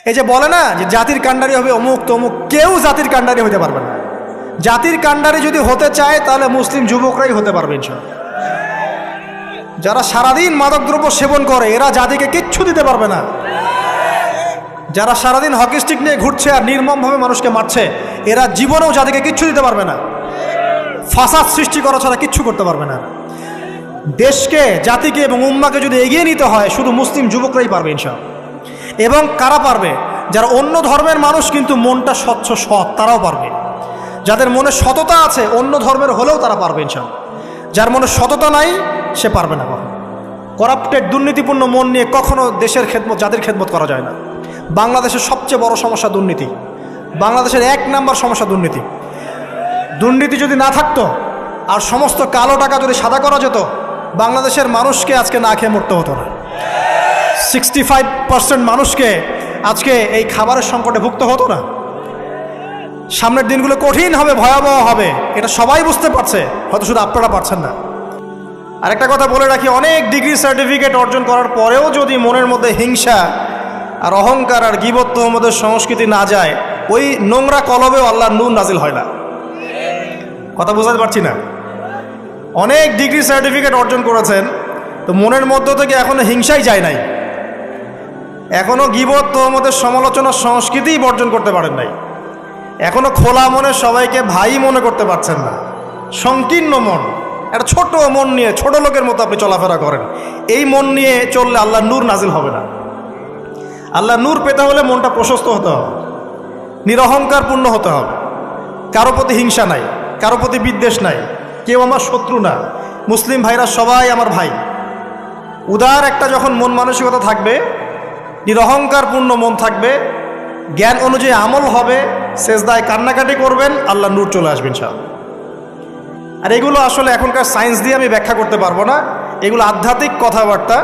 এই যে বলে না যে জাতির কাণ্ডারি হবে অমুক তমুক, কেউ জাতির কাণ্ডারি হতে পারবে না। জাতির কাণ্ডারি যদি হতে চায় তাহলে মুসলিম যুবকরাই হতে পারবে ইনশাআল্লাহ। যারা সারাদিন মাদকদ্রব্য সেবন করে এরা জাতিকে কিচ্ছু দিতে পারবে না। যারা সারাদিন হকি স্টিক নিয়ে ঘুরছে আর নির্মমভাবে মানুষকে মারছে এরা জীবনেও জাতিকে কিচ্ছু দিতে পারবে না। ফাসাদ সৃষ্টি করা ছাড়া কিচ্ছু করতে পারবে না। দেশকে, জাতিকে এবং উম্মাকে যদি এগিয়ে নিতে হয় শুধু মুসলিম যুবকরাই পারবে ইনশাআল্লাহ। এবং কারা পারবে? যারা অন্য ধর্মের মানুষ কিন্তু মনটা স্বচ্ছ সৎ, তারাও পারবে। যাদের মনে সততা আছে অন্য ধর্মের হলেও তারা পারবে ইনশাআল্লাহ। যার মনে সততা নাই সে পারবে না। কখনো করাপ্টেড দুর্নীতিপূর্ণ মন নিয়ে কখনো দেশের খেদমত, জাতির খেদমত করা যায় না। বাংলাদেশের সবচেয়ে বড় সমস্যা দুর্নীতি। বাংলাদেশের 1 নাম্বার সমস্যা দুর্নীতি। দুর্নীতি যদি না থাকতো আর সমস্ত কালো টাকা যদি সাদা করা যেত বাংলাদেশের মানুষকে আজকে না খেয়ে মরতে হতো না। 65% মানুষকে আজকে এই খাবারের সংকটে ভুগতে হতো না। সামনের দিনগুলো কঠিন হবে, ভয়াবহ হবে, এটা সবাই বুঝতে পারছে, হয়তো শুধু আপনারা পারছেন না। আরেকটা কথা বলে রাখি, অনেক ডিগ্রি সার্টিফিকেট অর্জন করার পরেও যদি মনের মধ্যে হিংসা আর অহংকার আর গীবত তোহমতের সংস্কৃতি না যায়, ওই নোংরা কলবেও আল্লাহর নূর নাজিল হয় না। কথা বোঝাতে পারছি না? অনেক ডিগ্রি সার্টিফিকেট অর্জন করেছেন তো মনের মধ্য থেকে এখনো হিংসাই যায় নাই, এখনো গীবত তোহমতের সমালোচনার সংস্কৃতিই বর্জন করতে পারেন নাই, এখনো খোলা মনে সবাইকে ভাই মনে করতে পারছেন না। সংকীর্ণ মন, একটা ছোট মন নিয়ে ছোট লোকের মতো আপনি চলাফেরা করেন। এই মন নিয়ে চললে আল্লাহ নূর নাজিল হবে না। আল্লাহ নূর পেতে হলে মনটা প্রশস্ত হতে হবে, নিরহংকার পূর্ণ হতে হবে, কারো প্রতি হিংসা নাই, কারো প্রতি বিদ্বেষ নাই, কেউ আমার শত্রু না, মুসলিম ভাইরা সবাই আমার ভাই। উদার একটা যখন মন মানসিকতা থাকবে, নিরহংকার পূর্ণ মন থাকবে, জ্ঞান অনুযায়ী আমল হবে, সেজদায় কান্নাকাটি করবেন, আল্লাহ নূর চলে আসবেন ইনশাআল্লাহ। আর এগুলো আসলে এখনকার সায়েন্স দিয়ে আমি ব্যাখ্যা করতে পারবো না, এগুলো আধ্যাত্মিক কথাবার্তা।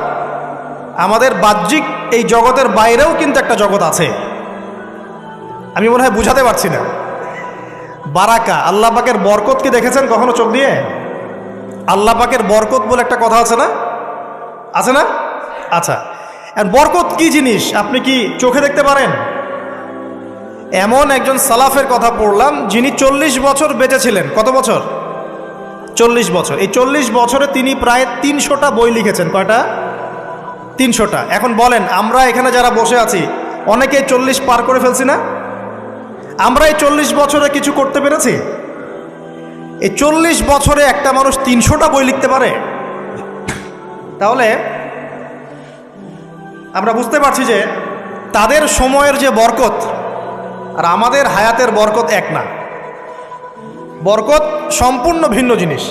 আমাদের বাহ্যিক এই জগতের বাইরেও কিন্তু একটা জগৎ আছে, আমি মনে হয় বুঝাতে পারছি না। বারাকা, আল্লাহ পাকের বরকত কি দেখেছেন কখনো চোখ দিয়ে? আল্লাহ পাকের বরকত বলে একটা কথা আছে না? আছে না? আচ্ছা, বরকত কি জিনিস আপনি কি চোখে দেখতে পারেন? এমন একজন সালাফের কথা পড়লাম যিনি 40 বছর বেঁচে ছিলেন। কত বছর? 40 বছর। এই 40 বছরে তিনি প্রায় 300টা বই লিখেছেন। কয়টা? 300টা। এখন বলেন, আমরা এখানে যারা বসে আছি অনেকেই 40 পার করে ফেলছি না? আমরা এই 40 বছরে কিছু করতে পেরেছি? এই 40 বছরে একটা মানুষ 300টা বই লিখতে পারে? তাহলে আমরা বুঝতে পারছি যে তাদের সময়ের যে বরকত আর আমাদের হায়াতের বরকত এক না। বরকত সম্পূর্ণ ভিন্ন জিনিস,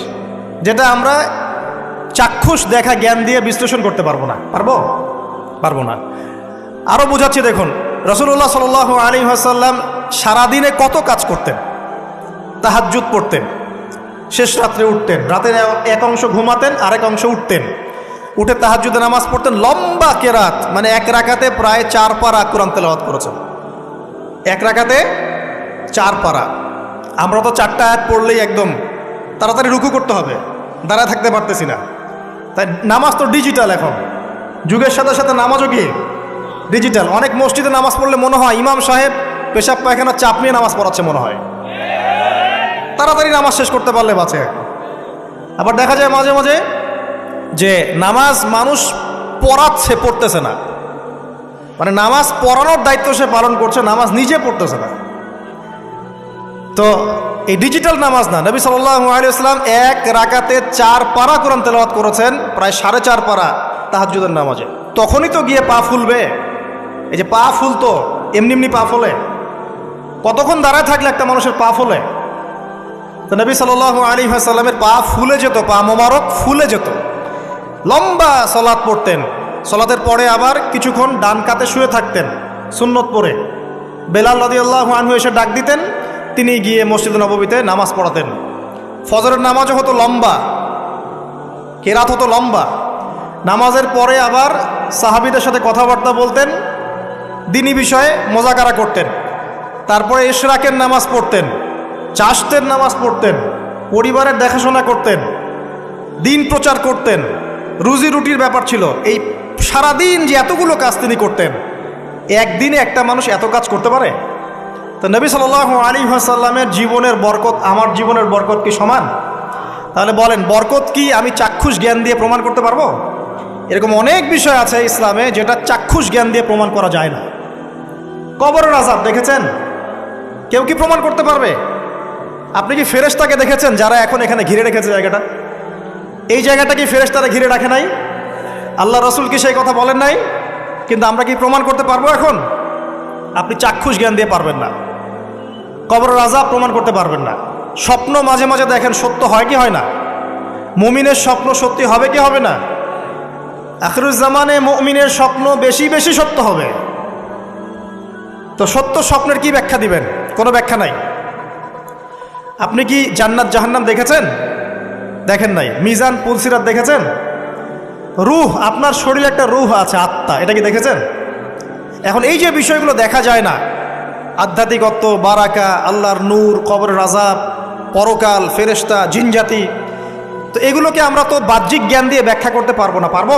যেটা আমরা চাক্ষুষ দেখা জ্ঞান দিয়ে বিশ্লেষণ করতে পারবো না। পারবো না। আরও বোঝাচ্ছি, দেখুন রাসূলুল্লাহ সাল্লাল্লাহু আলাইহি ওয়াসাল্লাম সারাদিনে কত কাজ করতেন। তাহাজ্জুদ পড়তেন, শেষ রাত্রে উঠতেন, রাতের এক অংশ ঘুমাতেন, আরেক অংশ উঠতেন, উঠে তাহাজ্জুদে নামাজ পড়তেন, লম্বা কেরাত, মানে এক রাকাতে প্রায় 4 পারা কোরআন তেলাওয়াত করেছেন। এক রাকাতে 4 পারা। আমরা তো 4টা আয়াত পড়লেই একদম তাড়াতাড়ি রুকু করতে হবে, দাঁড়ায় থাকতে পারতেছি না। তাই নামাজ তো ডিজিটাল, এখন যুগের সাথে সাথে নামাজও কি ডিজিটাল। অনেক মসজিদে নামাজ পড়লে মনে হয় ইমাম সাহেব পেশাব পায়খানা চাপ নিয়ে নামাজ পড়াচ্ছে মনে হয়, তাড়াতাড়ি নামাজ শেষ করতে পারলে বাঁচে। আবার দেখা যায় মাঝে মাঝে যে নামাজ মানুষ পড়াচ্ছে, পড়তেছে না, মানে নামাজ পড়ানোর দায়িত্ব সে পালন করছে, নামাজ নিজে পড়তেছে না। তো এই ডিজিটাল নামাজ না, নবী সাল্লাল্লাহু আলাইহি ওয়াসাল্লাম এক রাকাতে 4 পারা কোরআন তেলাওয়াত করেছেন, প্রায় 4.5 পারা তাহাজ্জুদের নামাজে। তখনই তো গিয়ে পা ফুলবে। এই যে পা ফুলতো, এমনি এমনি পা ফোলে? কতক্ষণ দাঁড়ায় থাকলে একটা মানুষের পা ফোলে? তো নবী সাল্লাল্লাহু আলাইহি ওয়াসাল্লামের পা ফুলে যেত, পা মোবারক ফুলে যেত। লম্বা সালাত পড়তেন, সালাতের পরে আবার কিছুক্ষণ ডান কাতে শুয়ে থাকতেন সুন্নত পড়ে। বেলাল রাদিয়াল্লাহু আনহু এসে ডাক দিতেন, তিনি গিয়ে মসজিদে নববীতে নামাজ পড়াতেন। ফজরের নামাজও হতো লম্বা, কেরাত হতো লম্বা। নামাজের পরে আবার সাহাবীদের সাথে কথাবার্তা বলতেন, দিনী বিষয়ে মোজাকারা করতেন। তারপরে ইশরাকের নামাজ পড়তেন, চাশতের নামাজ পড়তেন, পরিবারের দেখাশোনা করতেন, দিন প্রচার করতেন, রুজি রুটির ব্যাপার ছিল। এই সারাদিন যে এতগুলো কাজ তিনি করতেন, একদিনে একটা মানুষ এত কাজ করতে পারে? তো নবী সাল্লাল্লাহু আলাইহি ওয়াসাল্লামের জীবনের বরকত আমার জীবনের বরকত কি সমান? তাহলে বলেন, বরকত কি আমি চাক্ষুষ জ্ঞান দিয়ে প্রমাণ করতে পারবো? এরকম অনেক বিষয় আছে ইসলামে যেটা চাক্ষুষ জ্ঞান দিয়ে প্রমাণ করা যায় না। কবরের আযাব দেখেছেন? কেউ কি প্রমাণ করতে পারবে? আপনি কি ফেরেশতাকে দেখেছেন যারা এখন এখানে ঘিরে রেখেছে জায়গাটা? এই জায়গাটা কি ফেরেশতারা ঘিরে রাখে নাই? আল্লাহ রসুল কি সেই কথা বলেন নাই? কিন্তু আমরা কি প্রমাণ করতে পারবো এখন? আপনি চাক্ষুষ জ্ঞান দিয়ে পারবেন না। কবরের আযাব প্রমাণ করতে পারবেন না। স্বপ্ন মাঝে মাঝে দেখেন, সত্য হয় কি হয় না? মুমিনের স্বপ্ন সত্যি হবে কি হবে না? আখিরুজ্জামানে মুমিনের স্বপ্ন বেশি বেশি সত্য হবে। তো সত্য স্বপ্নের কি ব্যাখ্যা দিবেন? কোনো ব্যাখ্যা নাই। আপনি কি জান্নাত জাহান্নাম দেখেছেন? দেখেন নাই। মিজান পুলসিরাত দেখেছেন? রূহ, আপনার শরীরে একটা রূহ আছে, আত্মা, এটা কি দেখেছেন? এখন এই যে বিষয়গুলো দেখা যায় না, আধ্যাত্মিকত্ব, বারাকা, আল্লাহর নূর, কবরের আযাব, পরকাল, ফেরেশতা, জিনজাতি, তো এগুলোকে আমরা তো বাহ্যিক জ্ঞান দিয়ে ব্যাখ্যা করতে পারবো না। পারবো?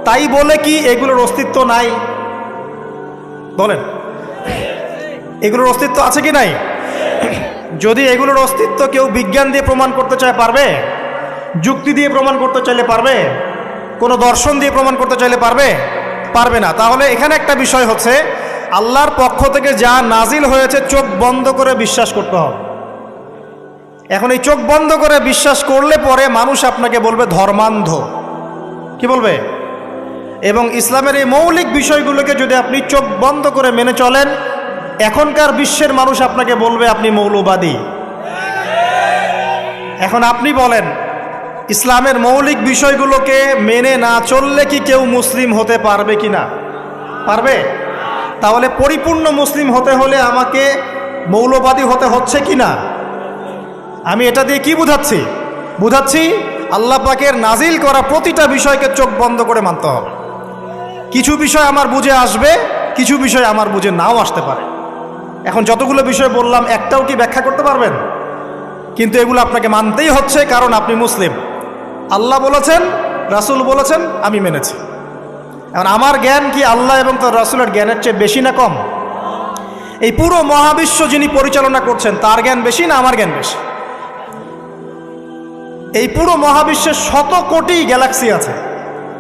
তাই বলে কি এগুলোর অস্তিত্ব নাই? বলেন, এগুলোর অস্তিত্ব আছে কি নাই? যদি এগুলোর অস্তিত্ব কেউ বিজ্ঞান দিয়ে প্রমাণ করতে চায়, পারবে? যুক্তি দিয়ে প্রমাণ করতে চাইলে পারবে? কোনো দর্শন দিয়ে প্রমাণ করতে চাইলে পারবে? পারবে না। তাহলে এখানে একটা বিষয় হচ্ছে, আল্লাহর পক্ষ থেকে যা নাজিল হয়েছে চোখ বন্ধ করে বিশ্বাস করতে হবে। এখন এই চোখ বন্ধ করে বিশ্বাস করলে পরে মানুষ আপনাকে বলবে ধর্মান্ধ। কি বলবে? এবং ইসলামের এই মৌলিক বিষয়গুলোকে যদি আপনি চোখ বন্ধ করে মেনে চলেন, এখনকার বিশ্বের মানুষ আপনাকে বলবে আপনি মৌলবাদী। এখন আপনি বলেন, ইসলামের মৌলিক বিষয়গুলোকে মেনে না চললে কি কেউ মুসলিম হতে পারবে কি না? পারবে? তাহলে পরিপূর্ণ মুসলিম হতে হলে আমাকে মৌলবাদী হতে হচ্ছে কি না? আমি এটা দিয়ে কি বুঝাচ্ছি? বুঝাচ্ছি আল্লাহ পাকের নাজিল করা প্রতিটা বিষয়কে চোখ বন্ধ করে মানতে হবে। কিছু বিষয় আমার বুঝে আসবে, কিছু বিষয় আমার বুঝে নাও আসতে পারে। এখন যতগুলো বিষয় বললাম, একটাও কি ব্যাখ্যা করতে পারবেন? কিন্তু এগুলো আপনাকে মানতেই হচ্ছে, কারণ আপনি মুসলিম। আল্লাহ বলেছেন, রাসূল বলেছেন, আমি মেনেছি। এখন আমার জ্ঞান কি আল্লাহ এবং তার রাসূলের জ্ঞানের চেয়ে বেশি না কম? এই পুরো মহাবিশ্ব যিনি পরিচালনা করছেন তার জ্ঞান বেশি না আমার জ্ঞান বেশি? এই পুরো মহাবিশ্বের শত কোটি গ্যালাক্সি আছে,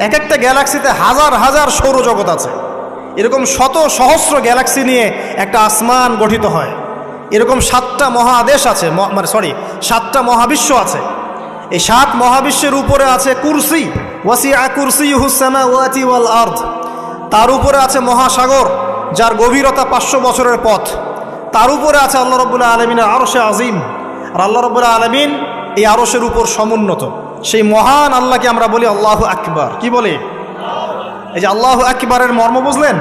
এক একটা গ্যালাক্সিতে হাজার হাজার সৌরজগৎ আছে। এরকম শত সহস্র গ্যালাক্সি নিয়ে একটা আসমান গঠিত হয়। এরকম 7টা মহাদেশ আছে, সাতটা মহাবিশ্ব আছে। এই 7 মহাবিশ্বের উপরে আছে কুরসি, ওয়াসিআ কুরসিয়ুহুস সামাওয়াতি ওয়াল আরদ। তার উপরে আছে মহাসাগর, যার গভীরতা 500 বছরের পথ। তার উপরে আছে আল্লাহ রাব্বুল আলামিনের আরশে আজিম। আর আল্লাহ রাব্বুল আলামিন এই আরশের উপর সমুন্নত। সেই মহান আল্লাহকে আমরা বলি আল্লাহু আকবার। কি বলি? এই যে আল্লাহু আকবারের মর্ম বুঝলেন?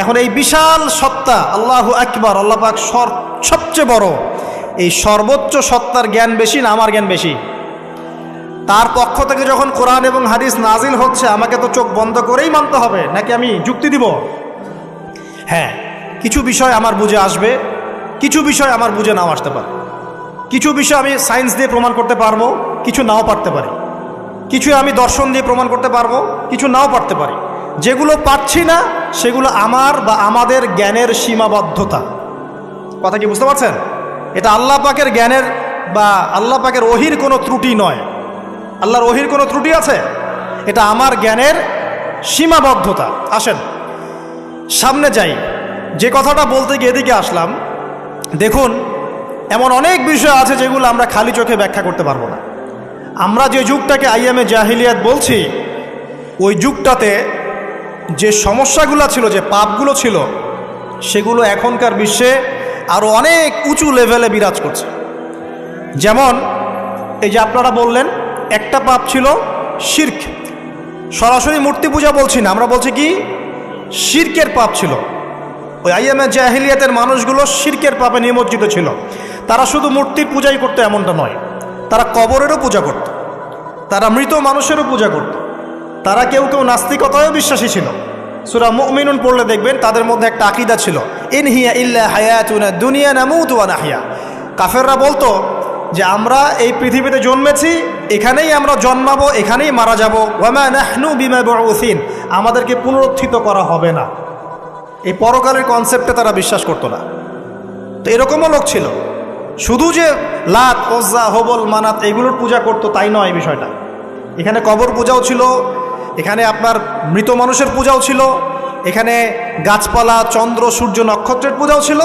এখন এই বিশাল সত্তা আল্লাহু আকবার, আল্লাহ পাক সবচেয়ে বড়, এই সর্বোচ্চ সত্তার জ্ঞান বেশি না আমার জ্ঞান বেশি? তার পক্ষ থেকে যখন কোরআন এবং হাদিস নাজিল হচ্ছে, আমাকে তো চোখ বন্ধ করেই মানতে হবে, নাকি আমি যুক্তি দিব? হ্যাঁ, কিছু বিষয় আমার বুঝে আসবে, কিছু বিষয় আমার বুঝে নাও আসতে পারে। কিছু বিষয় আমি সায়েন্স দিয়ে প্রমাণ করতে পারবো, কিছু নাও পারতে পারি। কিছু আমি দর্শন দিয়ে প্রমাণ করতে পারবো, কিছু নাও পারতে পারি। যেগুলো পারছি না সেগুলো আমার বা আমাদের জ্ঞানের সীমাবদ্ধতা। কথা কি বুঝতে পারছেন? এটা আল্লাহ পাকের জ্ঞানের বা আল্লাহ পাকের ওহির কোনো ত্রুটি নয়। আল্লাহর ওহির কোনো ত্রুটি আছে? এটা আমার জ্ঞানের সীমাবদ্ধতা। আসেন সামনে যাই। যে কথাটা বলতে গিয়ে এদিকে আসলাম, দেখুন এমন অনেক বিষয় আছে যেগুলো আমরা খালি চোখে ব্যাখ্যা করতে পারবো না। আমরা যে যুগটাকে আইয়ামে জাহিলিয়াত বলছি, ওই যুগটাতে যে সমস্যাগুলো ছিল, যে পাপগুলো ছিল, সেগুলো এখনকার বিশ্বে আরও অনেক উঁচু লেভেলে বিরাজ করছে। যেমন এই যে আপনারা বললেন, একটা পাপ ছিল শিরক। সরাসরি মূর্তি পূজা বলছি না, আমরা বলছি কি শিরকের পাপ ছিল। ওই আইয়ামে জাহিলিয়াতের মানুষগুলো শিরকের পাপে নিমজ্জিত ছিল। তারা শুধু মূর্তির পূজাই করতো এমনটা নয়, তারা কবরেরও পূজা করত, তারা মৃত মানুষেরও পূজা করত, তারা কেউ কেউ নাস্তিকতায়ও বিশ্বাসী ছিল। সূরা মুমিনুন পড়লে দেখবেন তাদের মধ্যে একটা আকীদা ছিল, ইন হিয়া ইল্লা হায়াতুনা দুনিয়া নামুতু ওয়া নাহয়া। কাফেররা বলতো যে আমরা এই পৃথিবীতে জন্মেছি, এখানেই আমরা জন্মাবো, এখানেই মারা যাব। ওয়া মা নাহনু বিমাবউসিন, আমাদেরকে পুনরুত্থিত করা হবে না। এই পরকালের কনসেপ্টে তারা বিশ্বাস করতো না। তো এরকমও লোক ছিল, শুধু যে লাত, ওজ্জা, হবল, মানাত এগুলোর পূজা করতো তাই নয় বিষয়টা। এখানে কবর পূজাও ছিল, এখানে আপনার মৃত মানুষের পূজাও ছিল, এখানে গাছপালা, চন্দ্র, সূর্য, নক্ষত্রের পূজাও ছিল,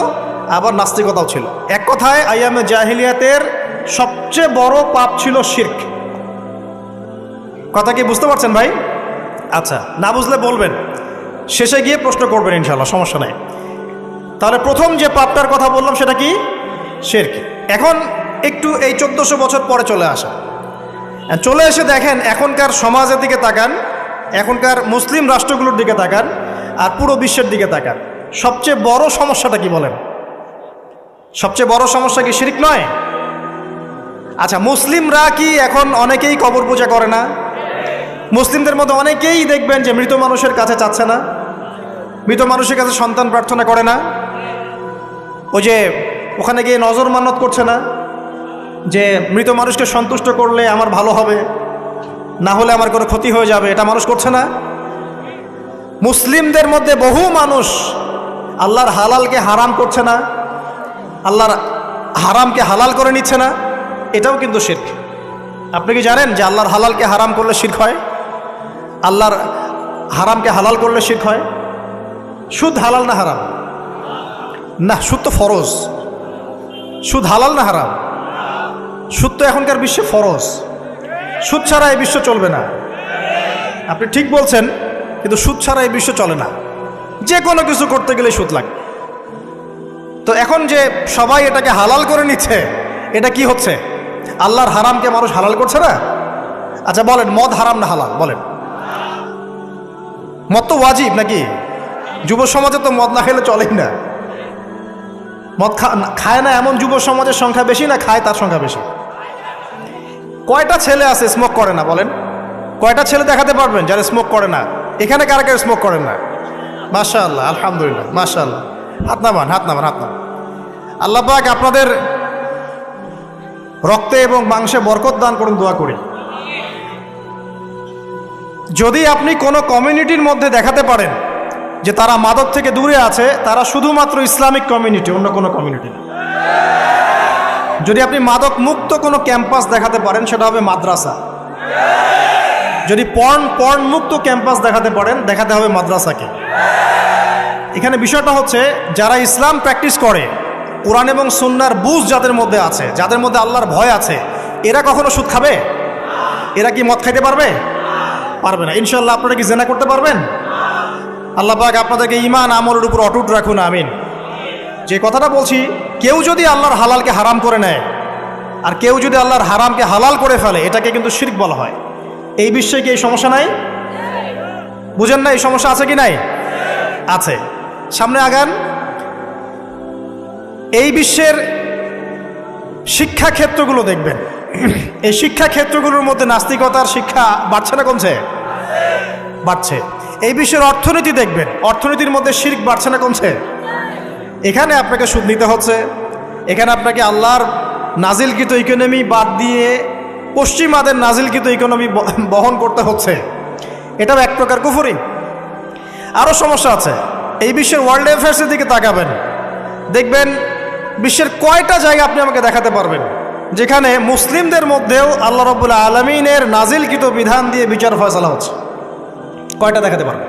আবার নাস্তিকতাও ছিল। এক কথায় আইয়ামে জাহিলিয়াতের সবচেয়ে বড় পাপ ছিল শিরক। কথা কি বুঝতে পারছেন ভাই? আচ্ছা, না বুঝলে বলবেন, শেষে গিয়ে প্রশ্ন করবেন ইনশাল্লাহ, সমস্যা নাই। তাহলে প্রথম যে পাপটার কথা বললাম সেটা কি? শিরক। এখন একটু এই 1400 বছর পরে চলে আসা, চলে এসে দেখেন এখনকার সমাজের দিকে তাকান, এখনকার মুসলিম রাষ্ট্রগুলোর দিকে তাকান, আর পুরো বিশ্বের দিকে তাকান। সবচেয়ে বড় সমস্যাটা কি বলেন? সবচেয়ে বড় সমস্যা কি শিরক নয়? আচ্ছা, মুসলিমরা কি এখন অনেকেই কবর পূজা করে না? মুসলিমদের মধ্যে অনেকেই দেখবেন যে মৃত মানুষের কাছে চাচ্ছে না, মৃত মানুষের কাছে সন্তান প্রার্থনা করে না, ওই যে ওখানে গিয়ে নজর মান্নত করছে না যে মৃত মানুষকে সন্তুষ্ট করলে আমার ভালো হবে, না হলে আমার কোনো ক্ষতি হয়ে যাবে, এটা মানুষ করছে না। মুসলিমদের মধ্যে বহু মানুষ আল্লাহর হালালকে হারাম করছে না, আল্লাহর হারামকে হালাল করে নিচ্ছে না, এটাও কিন্তু শিরক। আপনি কি জানেন যে আল্লাহর হালালকে হারাম করলে শিরক হয়? আল্লাহর হারামকে হালাল করলে শিরক হয়। সুদ হালাল না হারাম? না, সুদ তো ফরজ। সুদ হালাল না হারাম? সুদ তো এখনকার বিশ্বে ফরজ। সুদ ছাড়া এই বিশ্ব চলবে না। আপনি ঠিক বলছেন, কিন্তু সুদ ছাড়া এই বিশ্ব চলে না। যে কোনো কিছু করতে গেলে সুদ লাগে। তো এখন যে সবাই এটাকে হালাল করে নিচ্ছে, এটা কি হচ্ছে? আল্লাহর হারামকে মানুষ হালাল করছে না। আচ্ছা বলেন, মদ হারাম না হালাল? বলেন। মদ তো ওয়াজিব নাকি? যুব সমাজে তো মদ না খেলে চলেই না। মদ খায় না এমন যুব সমাজের সংখ্যা বেশি, না খায় তার সংখ্যা বেশি? কয়টা ছেলে আছে স্মোক করে না? বলেন, কয়টা ছেলে দেখাতে পারবেন যারা স্মোক করে না? এখানে কারা কারা স্মোক করেন না? মাশাআল্লাহ, আলহামদুলিল্লাহ, মাশাআল্লাহ। হাত নামান, হাত নামান, হাত নামান। আল্লাহ পাক আপনাদের রক্তে এবং মাংসে বরকত দান করুন, দোয়া করি। যদি আপনি কোনো কমিউনিটির মধ্যে দেখাতে পারেন যে তারা মাদক থেকে দূরে আছে, তারা শুধুমাত্র ইসলামিক কমিউনিটি, অন্য কোনো কমিউনিটি না। যদি আপনি মাদক মুক্ত কোনো ক্যাম্পাস দেখাতে পারেন, সেটা হবে মাদ্রাসা। যদি পর্ন মুক্ত ক্যাম্পাস দেখাতে পারেন, দেখাতে হবে মাদ্রাসাকে। এখানে বিষয়টা হচ্ছে, যারা ইসলাম প্র্যাকটিস করে, কোরআন এবং সুন্নাহর বুঝ যাদের মধ্যে আছে, যাদের মধ্যে আল্লাহর ভয় আছে, এরা কখনো সুদ খাবে? এরা কি মদ খাইতে পারবে? পারবে না। ইনশাআল্লাহ আপনারা কি জেনা করতে পারবেন? আল্লাহ পাক আপনাদেরকে ঈমান আমলের উপর অটুট রাখুন, আমিন। যে কথাটা বলছি, কেউ যদি আল্লাহর হালালকে হারাম করে নেয়, আর কেউ যদি আল্লাহর হারামকে হালাল করে ফেলে, এটাকে কিন্তু শিরক বলা হয়। এই বিশ্বে কি এই সমস্যা নাই? বুঝেন না এই সমস্যা আছে কি নাই? আছে। সামনে আগান। এই বিশ্বের শিক্ষা ক্ষেত্রগুলো দেখবেন, এই শিক্ষা ক্ষেত্রগুলোর মধ্যে নাস্তিকতার শিক্ষা বাড়ছে না কমছে? বাড়ছে। এই বিশ্বের অর্থনীতি দেখবেন, অর্থনীতির মধ্যে শিরক বাড়ছে না কমছে? এখানে আপনাকে সুদ নিতে হচ্ছে, এখানে আপনাকে আল্লাহর নাজিলকৃত ইকোনমি বাদ দিয়ে পশ্চিমাদের নাজিলকৃত ইকোনমি বহন করতে হচ্ছে। এটাও এক প্রকার কুফরি। আরও সমস্যা আছে। এই বিশ্বের ওয়ার্ল্ড অ্যাফেয়ার্সের দিকে তাকাবেন, দেখবেন বিশ্বের কয়টা জায়গা আপনি আমাকে দেখাতে পারবেন যেখানে মুসলিমদের মধ্যেও আল্লাহ রাব্বুল আলামিনের নাজিলকৃত বিধান দিয়ে বিচার ফয়সালা হচ্ছে? কয়টা দেখাতে পারবেন?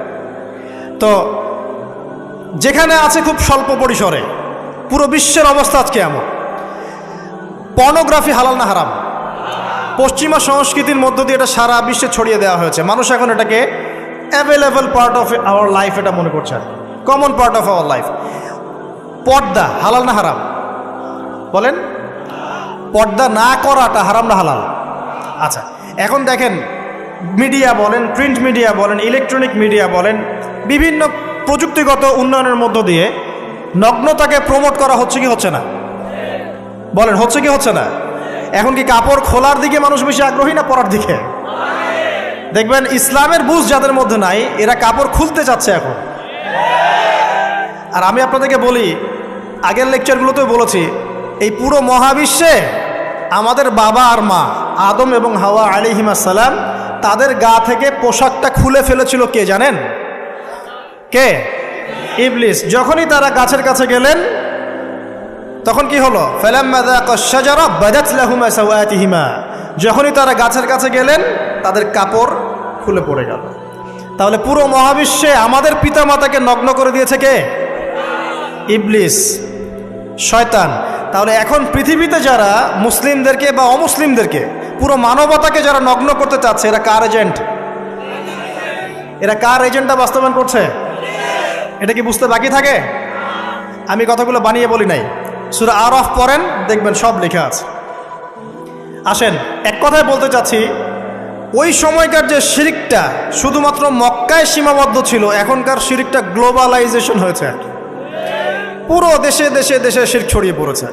তো যেখানে আছে খুব স্বল্প পরিসরে। পুরো বিশ্বের অবস্থা আজকে এমন। পর্নোগ্রাফি হালাল না হারাম? পশ্চিমা সংস্কৃতির মধ্য দিয়ে এটা সারা বিশ্বে ছড়িয়ে দেওয়া হয়েছে। মানুষ এখন এটাকে available part of our life এটা মনে করছে, common part of our life. পর্দা হালাল না হারাম? বলেন, পর্দা না করাটা হারাম না হালাল? আচ্ছা, এখন দেখেন মিডিয়া বলেন, প্রিন্ট মিডিয়া বলেন, ইলেকট্রনিক মিডিয়া বলেন, বিভিন্ন প্রযুক্তিগত উন্নয়নের মধ্য দিয়ে নগ্নতাকে প্রমোট করা হচ্ছে কি হচ্ছে না? বলেন, হচ্ছে কি হচ্ছে না? এখন কি কাপড় খোলার দিকে মানুষ বেশি আগ্রহী না পরার দিকে? দেখবেন ইসলামের বুঝ যাদের মধ্যে নাই, এরা কাপড় খুলতে যাচ্ছে এখন। আর আমি আপনাদেরকে বলি, আগের লেকচারগুলোতেও বলেছি, এই পুরো মহাবিশ্বে আমাদের বাবা আর মা আদম এবং হাওয়া আলাইহিমুস সালাম, তাদের গা থেকে পোশাকটা খুলে ফেলেছিল কে জানেন? কে? ইবলিস। যখনই তারা গাছের কাছে গেলেন তখন কি হলো? ফালাম্মা যাকা আশ-শাজারা বাদাত লাহুমা সাওয়াতিহিমা। যখনই তারা গাছের কাছে গেলেন তাদের কাপড় খুলে পড়ে গেল। তাহলে পুরো মহাবিশ্বে আমাদের পিতামাতাকে নগ্ন করে দিয়েছে কে? ইবলিস, শয়তান। তাহলে এখন পৃথিবীতে যারা মুসলিমদেরকে বা অমুসলিমদেরকে, পুরো মানবতাকে যারা নগ্ন করতে চাচ্ছে, এরা কার এজেন্ট? এরা কার এজেন্টটা বাস্তবায়ন করছে? এটা কি বুঝতে বাকি থাকে? আমি কথাগুলো বানিয়ে বলি নাই, সূরা আরাফ পড়েন, দেখবেন সব লেখা আছে। আসেন, এক কথায় বলতে চাচ্ছি, ওই সময়কার যে শিরকটা শুধুমাত্র মক্কায় সীমাবদ্ধ ছিল, এখনকার শিরকটা গ্লোবালাইজেশন হয়েছে, পুরো দেশে দেশে দেশে শিরক ছড়িয়ে পড়েছে।